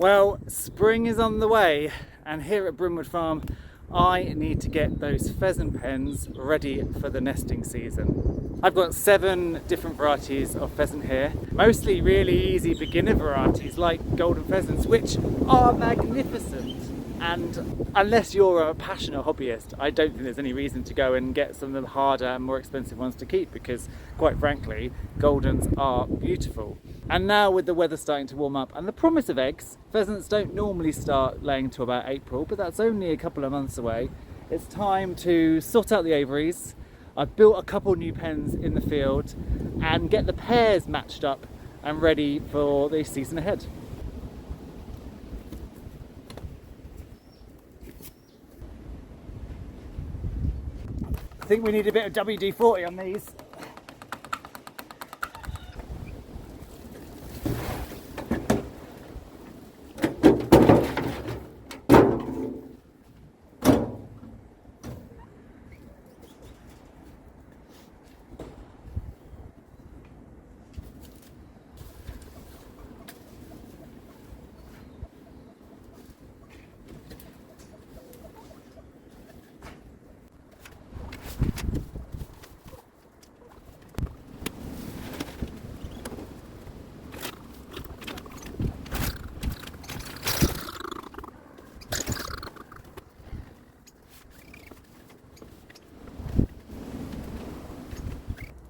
Well, spring is on the way, and here at Brimwood Farm I need to get those pheasant pens ready for the nesting season. I've got 7 different varieties of pheasant here, mostly really easy beginner varieties like golden pheasants, which are magnificent. And unless you're a passionate hobbyist, I don't think there's any reason to go and get some of the harder and more expensive ones to keep, because quite frankly, Goldens are beautiful. And now with the weather starting to warm up and the promise of eggs, pheasants don't normally start laying till about April, but that's only a couple of months away. It's time to sort out the aviaries. I've built a couple new pens in the field and get the pairs matched up and ready for the season ahead. I think we need a bit of WD-40 on these.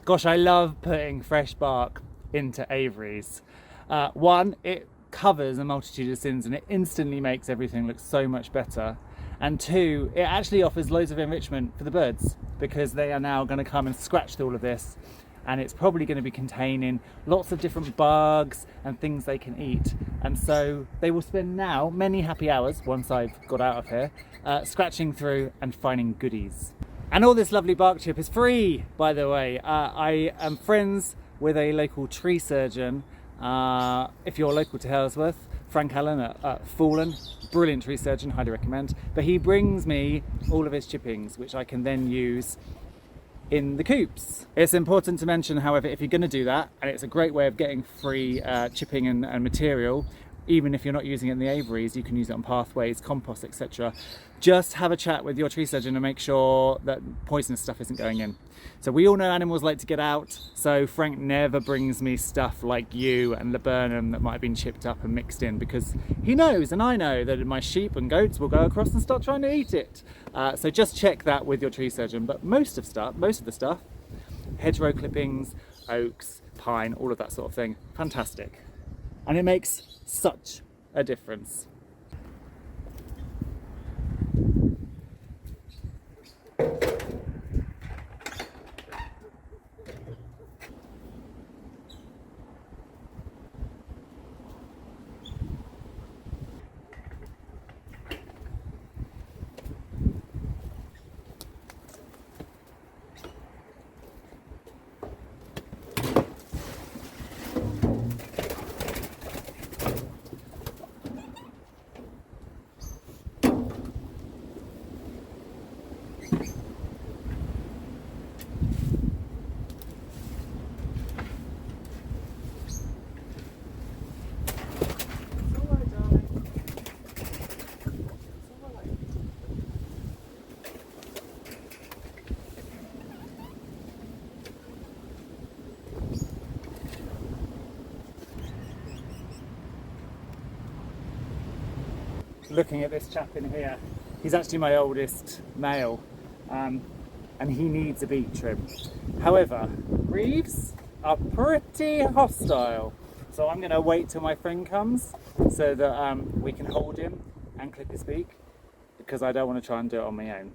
Gosh, I love putting fresh bark into aviaries. One, it covers a multitude of sins and it instantly makes everything look so much better. And 2, it actually offers loads of enrichment for the birds, because they are now going to come and scratch through all of this, and it's probably going to be containing lots of different bugs and things they can eat. And so they will spend now many happy hours, once I've got out of here, scratching through and finding goodies. And all this lovely bark chip is free, by the way. I am friends with a local tree surgeon. If you're local to Halesworth, Frank Allen at Fallen, brilliant tree surgeon, highly recommend. But he brings me all of his chippings, which I can then use in the coops. It's important to mention, however, if you're going to do that, and it's a great way of getting free chipping and material, even if you're not using it in the aviaries, you can use it on pathways, compost, etc. Just have a chat with your tree surgeon and make sure that poisonous stuff isn't going in. So we all know animals like to get out, so Frank never brings me stuff like yew and laburnum that might have been chipped up and mixed in, because he knows, and I know, that my sheep and goats will go across and start trying to eat it. So just check that with your tree surgeon. But most of the stuff, hedgerow clippings, oaks, pine, all of that sort of thing, fantastic. And it makes such a difference. Looking at this chap in here, he's actually my oldest male, and he needs a beak trim. However, reeves are pretty hostile, so I'm going to wait till my friend comes so that we can hold him and clip his beak, because I don't want to try and do it on my own.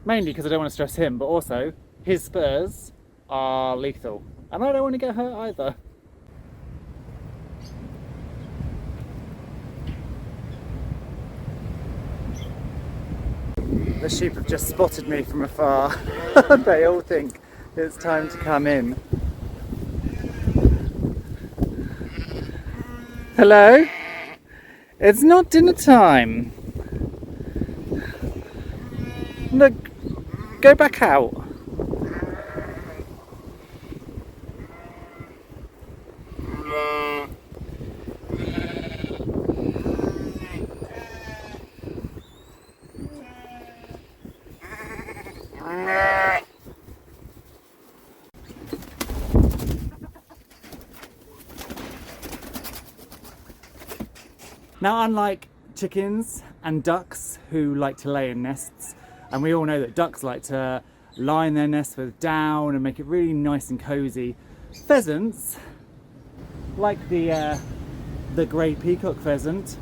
Mainly because I don't want to stress him, but also his spurs are lethal and I don't want to get hurt either. The sheep have just spotted me from afar. They all think it's time to come in. Hello? It's not dinner time. Look, go back out. Now, unlike chickens and ducks who like to lay in nests, and we all know that ducks like to line their nests with down and make it really nice and cozy, pheasants, like the grey peacock pheasant,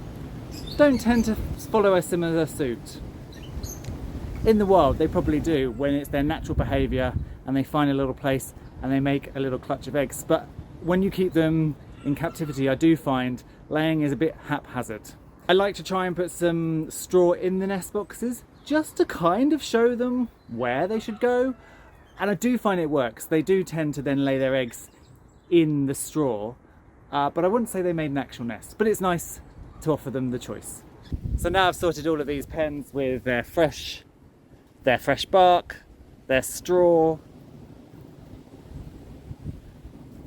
don't tend to follow a similar suit. In the wild they probably do when it's their natural behaviour and they find a little place and they make a little clutch of eggs, but when you keep them in captivity I do find laying is a bit haphazard. I like to try and put some straw in the nest boxes just to kind of show them where they should go, and I do find it works. They do tend to then lay their eggs in the straw, but I wouldn't say they made an actual nest, but it's nice to offer them the choice. So now I've sorted all of these pens with their fresh bark, their straw.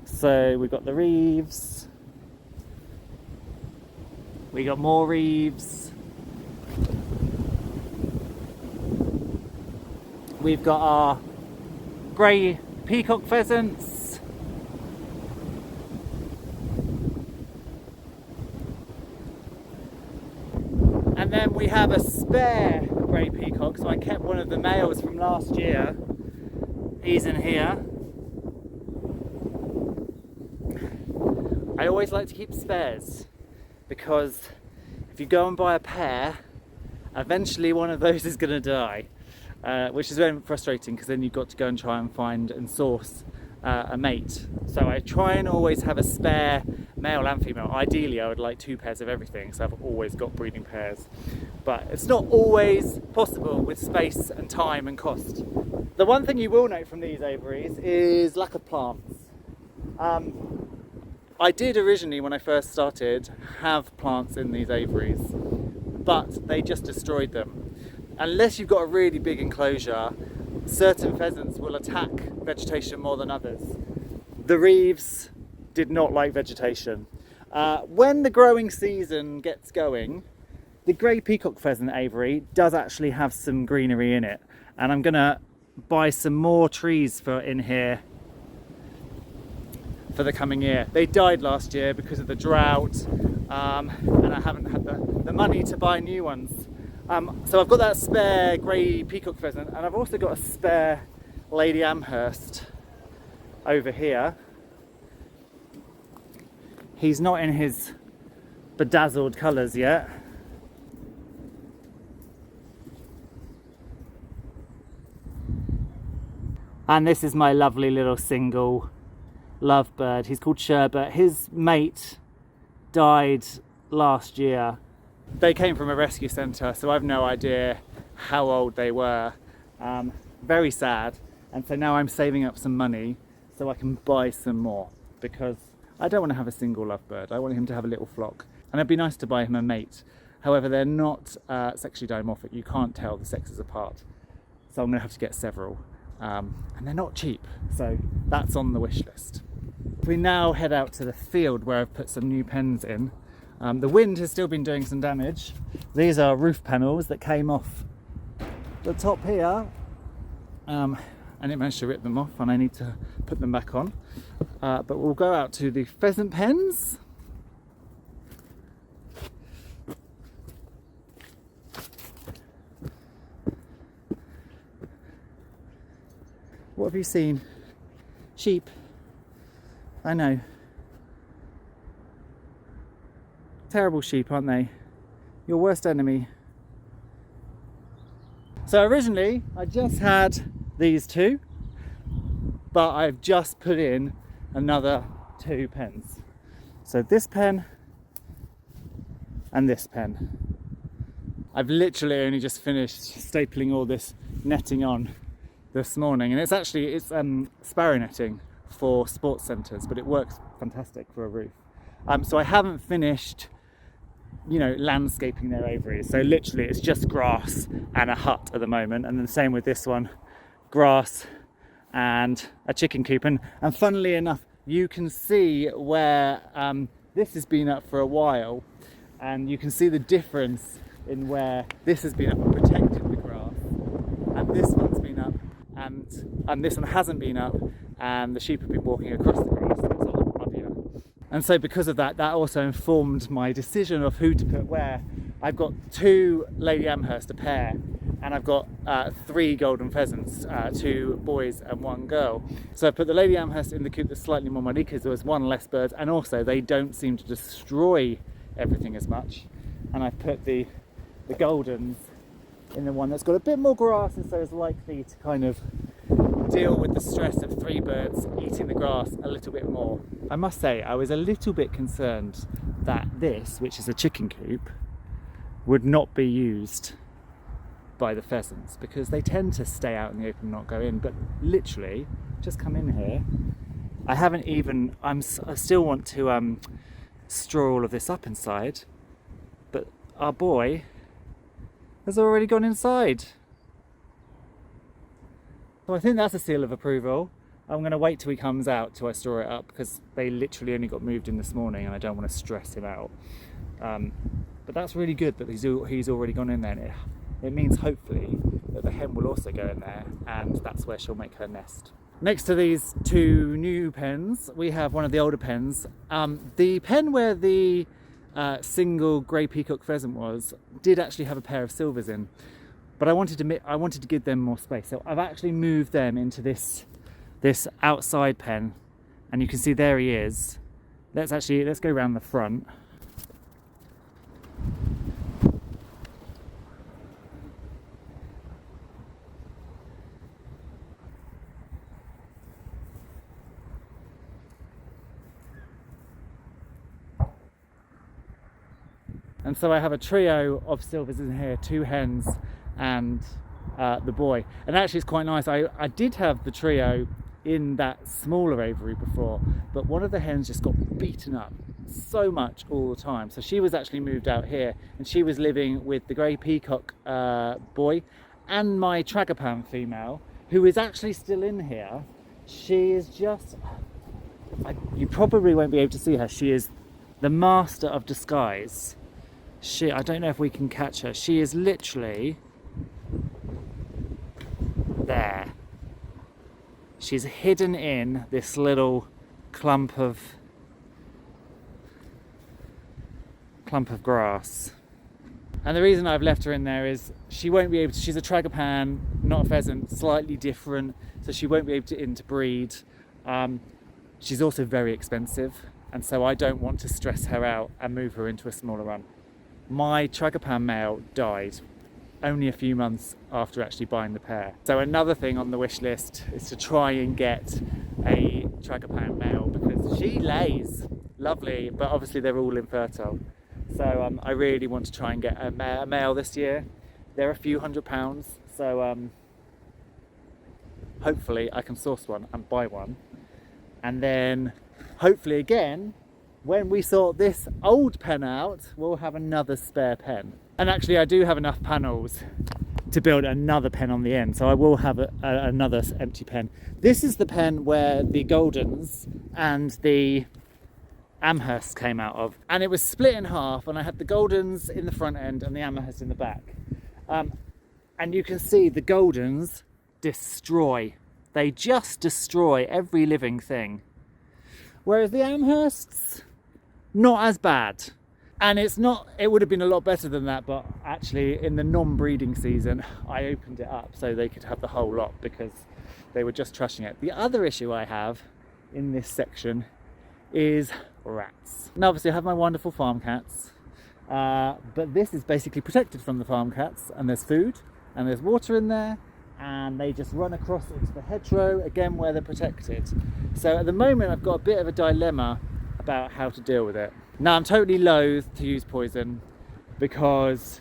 So we've got the reeves, we got more reeves, we've got our grey peacock pheasants, and then we have a spare grey peacock, so I kept one of the males from last year. He's in here. I always like to keep spares because if you go and buy a pair, eventually one of those is going to die, which is very frustrating because then you've got to go and try and find and source a mate. So I try and always have a spare male and female. Ideally I would like 2 pairs of everything, so I've always got breeding pairs, but it's not always possible with space and time and cost. The one thing you will note from these aviaries is lack of plants. I did originally, when I first started, have plants in these aviaries, but they just destroyed them. Unless you've got a really big enclosure, certain pheasants will attack vegetation more than others. The reeves did not like vegetation. When the growing season gets going, the grey peacock pheasant aviary does actually have some greenery in it, and I'm gonna buy some more trees for in here for the coming year. They died last year because of the drought, and I haven't had the money to buy new ones. So I've got that spare grey peacock pheasant, and I've also got a spare Lady Amherst over here. He's not in his bedazzled colours yet. And this is my lovely little single lovebird. He's called Sherbet. His mate died last year. They came from a rescue centre, so I've no idea how old they were. Very sad. And so now I'm saving up some money so I can buy some more, because I don't want to have a single lovebird. I want him to have a little flock, and it'd be nice to buy him a mate. However, they're not sexually dimorphic. You can't tell the sexes apart, so I'm going to have to get several, and they're not cheap, so that's on the wish list. We now head out to the field where I've put some new pens in. The wind has still been doing some damage. These are roof panels that came off the top here, and it managed to rip them off, and I need to put them back on. But we'll go out to the pheasant pens. What have you seen? Sheep. I know. Terrible sheep, aren't they? Your worst enemy. So originally I just had these 2, but I've just put in another 2 pens. So this pen and this pen. I've literally only just finished stapling all this netting on this morning, and it's sparrow netting for sports centres, but it works fantastic for a roof. So I haven't finished, landscaping their aviaries. So literally it's just grass and a hut at the moment, and then the same with this one, grass and a chicken coop. And funnily enough, you can see where this has been up for a while, and you can see the difference in where this has been up and protected the grass, and this one's been up, and this one hasn't been up, and the sheep have been walking across the grass, so it's a lot muddier. And so because of that, that also informed my decision of who to put where. I've got 2 Lady Amherst, a pair, and I've got 3 golden pheasants, 2 boys and 1 girl. So I put the Lady Amherst in the coop that's slightly more muddy because there was 1 less bird, and also they don't seem to destroy everything as much. And I've put the Goldens in the one that's got a bit more grass, and so is likely to kind of deal with the stress of 3 birds eating the grass a little bit more. I must say, I was a little bit concerned that this, which is a chicken coop, would not be used by the pheasants because they tend to stay out in the open and not go in. But literally, just come in here. I still want to straw all of this up inside, but our boy has already gone inside. So I think that's a seal of approval. I'm going to wait till he comes out till I store it up because they literally only got moved in this morning and I don't want to stress him out. But that's really good that he's already gone in there. It means hopefully that the hen will also go in there, and that's where she'll make her nest. Next to these 2 new pens, we have one of the older pens. The pen where the single grey peacock pheasant was did actually have a pair of silvers in, but I wanted to give them more space, so I've actually moved them into this outside pen, and you can see there he is. Let's go around the front. And so I have a trio of silvers in here, 2 hens and the boy. And actually it's quite nice. I did have the trio in that smaller aviary before, but one of the hens just got beaten up so much all the time. So she was actually moved out here, and she was living with the grey peacock boy and my tragopan female, who is actually still in here. She is just... you probably won't be able to see her. She is the master of disguise. I don't know if we can catch her. She is literally there. She's hidden in this little clump of grass. And the reason I've left her in there is she won't be able to, she's a tragopan, not a pheasant, slightly different, so she won't be able to interbreed. She's also very expensive, and so I don't want to stress her out and move her into a smaller run. My tragopan male died only a few months after actually buying the pair. So another thing on the wish list is to try and get a tragopan male, because she lays lovely, but obviously they're all infertile. So I really want to try and get a male this year. They're a few £100, so hopefully I can source one and buy one. And then hopefully again, when we sort this old pen out, we'll have another spare pen. And actually I do have enough panels to build another pen on the end, so I will have another empty pen. This is the pen where the Goldens and the Amherst came out of, and it was split in half, and I had the Goldens in the front end and the Amherst in the back. And you can see the Goldens destroy. They just destroy every living thing. Whereas the Amhersts, not as bad. And it would have been a lot better than that, but actually in the non-breeding season, I opened it up so they could have the whole lot because they were just trashing it. The other issue I have in this section is rats. Now obviously I have my wonderful farm cats, but this is basically protected from the farm cats, and there's food and there's water in there, and they just run across into the hedgerow, again where they're protected. So at the moment I've got a bit of a dilemma about how to deal with it. Now I'm totally loath to use poison because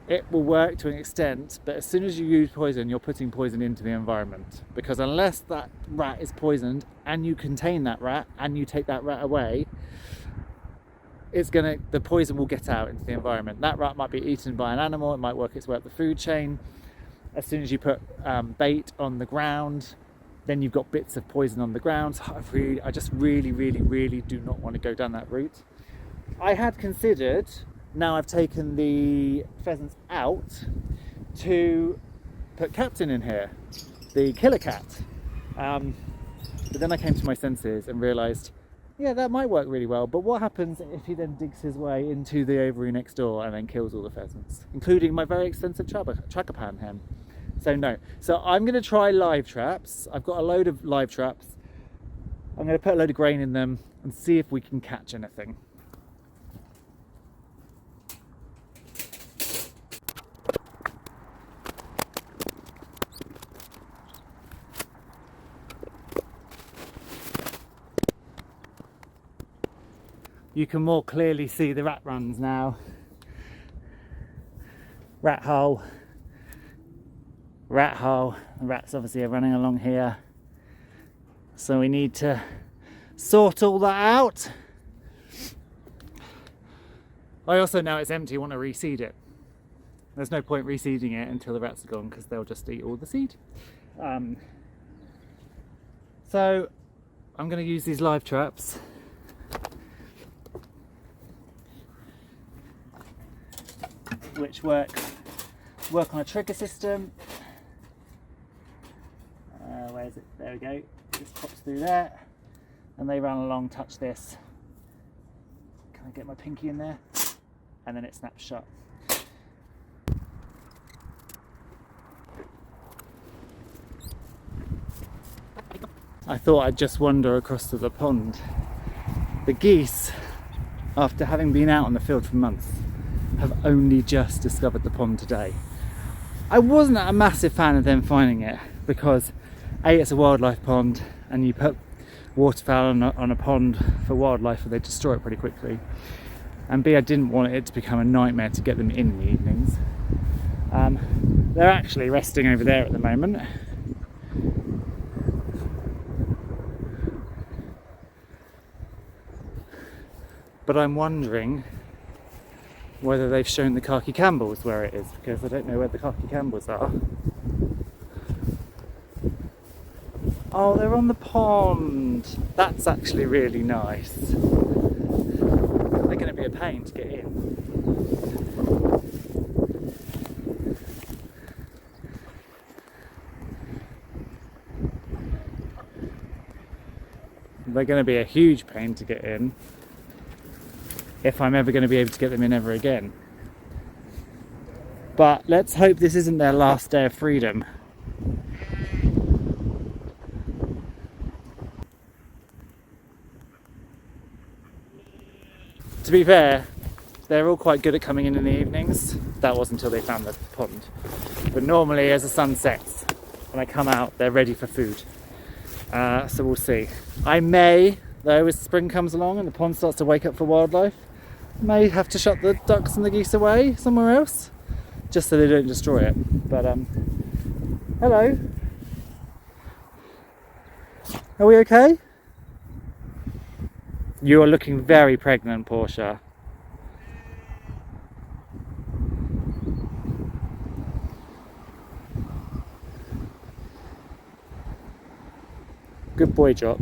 it will work to an extent, but as soon as you use poison, you're putting poison into the environment, because unless that rat is poisoned and you contain that rat and you take that rat away, the poison will get out into the environment. That rat might be eaten by an animal, it might work its way up the food chain. As soon as you put bait on the ground, then you've got bits of poison on the ground. So I just really do not want to go down that route. I had considered, now I've taken the pheasants out, to put Captain in here, the killer cat. But then I came to my senses and realised Yeah, that might work really well, but what happens if he then digs his way into the aviary next door and then kills all the pheasants, including my very extensive tragopan hen? So no. So I'm going to try live traps. I've got a load of live traps. I'm going to put a load of grain in them and see if we can catch anything. You can more clearly see the rat runs now. Rat hole. Rat hole. The rats obviously are running along here. So we need to sort all that out. I also, now it's empty, want to reseed it. There's no point reseeding it until the rats are gone because they'll just eat all the seed. So I'm going to use these live traps. Which work on a trigger system. Where is it? There we go. Just pops through there, and they run along, touch this. Can I get my pinky in there? And then it snaps shut. I thought I'd just wander across to the pond. The geese, after having been out on the field for months, have only just discovered the pond today. I wasn't a massive fan of them finding it because A, it's a wildlife pond and you put waterfowl on a pond for wildlife and they destroy it pretty quickly, and B, I didn't want it to become a nightmare to get them in the evenings. They're actually resting over there at the moment. But I'm wondering whether they've shown the khaki Campbells where it is, because I don't know where the khaki Campbells are. Oh, they're on the pond. That's actually really nice. They're going to be a pain to get in. They're going to be a huge pain to get in. If I'm ever going to be able to get them in ever again. But let's hope this isn't their last day of freedom. To be fair, they're all quite good at coming in the evenings. That was until they found the pond. But normally as the sun sets, when I come out, they're ready for food. So we'll see. I may, though, as spring comes along and the pond starts to wake up for wildlife, may have to shut the ducks and the geese away somewhere else, just so they don't destroy it. But hello. Are we okay? You are looking very pregnant, Portia. Good boy, Jock.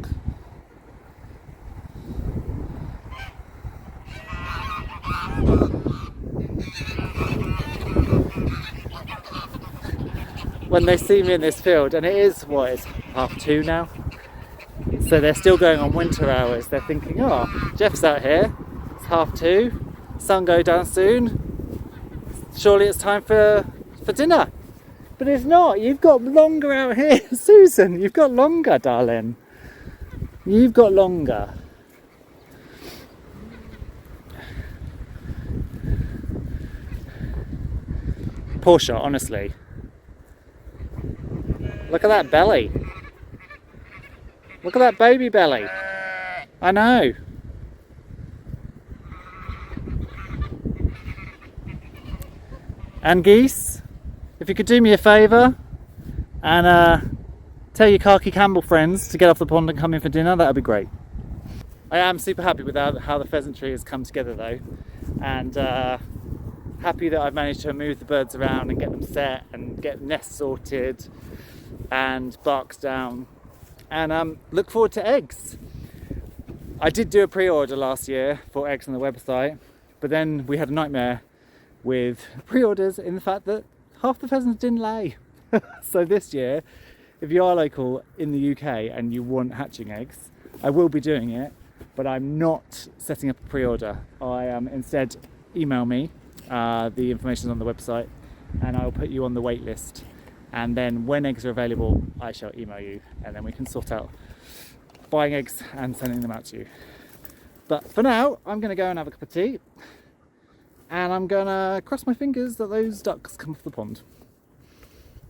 When they see me in this field, and it is, what, it's 2:30 now? So they're still going on winter hours. They're thinking, oh, Jeff's out here, it's 2:30, sun go down soon, surely it's time for dinner. But it's not, you've got longer out here. Susan, you've got longer, darling. You've got longer. Portia, honestly. Look at that belly. Look at that baby belly. I know. And geese, if you could do me a favour and tell your khaki Campbell friends to get off the pond and come in for dinner, that would be great. I am super happy with how the pheasantry has come together though, and happy that I've managed to move the birds around and get them set and get nests sorted and barks down, and look forward to eggs. I did do a pre-order last year for eggs on the website, but then we had a nightmare with pre-orders in the fact that half the pheasants didn't lay. So this year, if you are local in the UK and you want hatching eggs, I will be doing it. but I'm not setting up a pre-order. I am instead, email me, the information is on the website, and I'll put you on the wait list. And then when eggs are available, I shall email you, and then we can sort out buying eggs and sending them out to you. But for now, I'm going to go and have a cup of tea, and I'm going to cross my fingers that those ducks come off the pond.